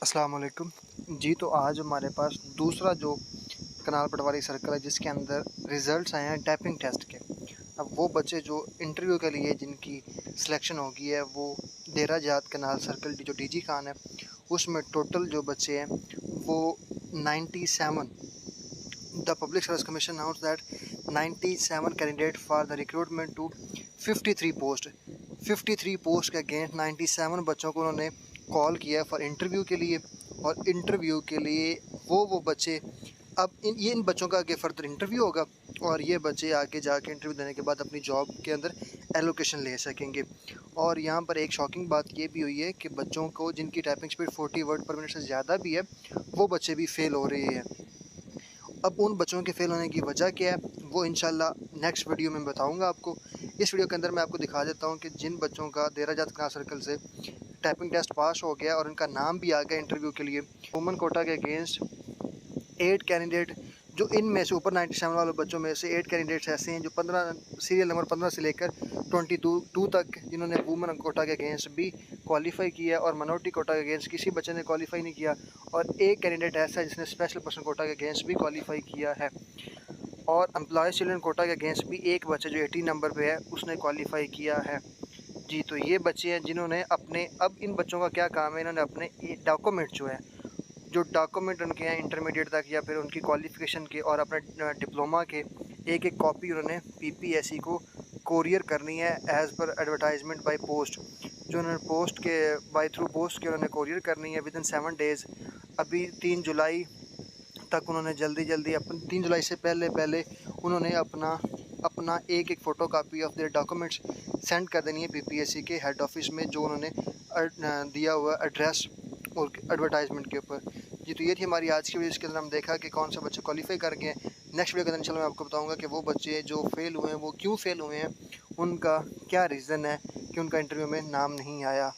अस्सलाम वालेकुम। जी, तो आज हमारे पास दूसरा जो कनाल पटवारी सर्कल है जिसके अंदर रिज़ल्ट्स आए हैं टाइपिंग टेस्ट के। अब वो बच्चे जो इंटरव्यू के लिए जिनकी सिलेक्शन हो गई है वो देरा जात कनाल सर्कल जो डीजी खान है उसमें टोटल जो बच्चे हैं वो 97। The public service commission announce that 97 candidate for the recruitment to 53 post. 53 post के अगेंस्ट 97 बच्चों को उन्होंने कॉल किया फॉर इंटरव्यू के लिए। और इंटरव्यू के लिए वो बच्चे अब इन बच्चों का आगे फर्दर इंटरव्यू होगा और ये बच्चे आगे जाके इंटरव्यू देने के बाद अपनी जॉब के अंदर एलोकेशन ले सकेंगे। और यहाँ पर एक शॉकिंग बात ये भी हुई है कि बच्चों को जिनकी टाइपिंग स्पीड 40 वर्ड पर मिनट से ज़्यादा भी है वो बच्चे भी फेल हो रहे हैं। अब उन बच्चों के फेल होने की वजह क्या है वो इंशाल्लाह नेक्स्ट वीडियो में बताऊंगा आपको। इस वीडियो के अंदर मैं आपको दिखा देता हूँ कि जिन बच्चों का देरा जात कनाल सर्कल से टाइपिंग टेस्ट पास हो गया और उनका नाम भी आ गया इंटरव्यू के लिए, वुमन कोटा के अगेंस्ट 8 कैंडिडेट जो इनमें से ऊपर 97 वाले बच्चों में से 8 कैंडिडेट्स ऐसे हैं जो 15 सीरियल नंबर 15 से लेकर 22 तक जिन्होंने वुमन कोटा के अगेंस्ट भी क्वालिफाई किया और माइनॉरिटी कोटा के अगेंस्ट किसी बच्चे ने क्वालिफाई नहीं किया। और एक कैंडिडेट ऐसा है जिसने स्पेशल पर्सन कोटा के अगेंस्ट भी क्वालिफाई किया है। और एम्प्लॉयज़ चिल्ड्रन कोटा के अगेंस्ट भी एक बच्चा जो 18 नंबर पे है उसने क्वालिफाई किया है। जी, तो ये बच्चे हैं जिन्होंने अपने अब इन बच्चों का क्या काम है, इन्होंने अपने डॉक्यूमेंट जो डॉक्यूमेंट उनके हैं इंटरमीडिएट तक या फिर उनकी क्वालिफ़िकेशन के और अपने डिप्लोमा के एक एक कॉपी उन्होंने पीपीएससी को कोरियर करनी है as per advertisement by post. जो उन्होंने पोस्ट के बाय थ्रू पोस्ट के उन्होंने कोरियर करनी है विद इन 7 डेज़। अभी 3 जुलाई तक उन्होंने जल्दी अपन 3 जुलाई से पहले उन्होंने अपना एक photo copy of their documents send कर देनी है पीपीएससी के हेड ऑफिस में जो उन्होंने दिया हुआ एड्रेस और एडवर्टाइजमेंट के ऊपर। जी, तो ये थी हमारी आज की वीडियो। इसके अंदर हम देखा कि कौन से बच्चे क्वालिफाई कर गए हैं। नेक्स्ट वीडियो के अंदर इंशाल्लाह मैं आपको बताऊंगा कि वो बच्चे जो फेल हुए हैं वो क्यों फेल हुए हैं, उनका क्या रीज़न है कि उनका इंटरव्यू में नाम नहीं आया।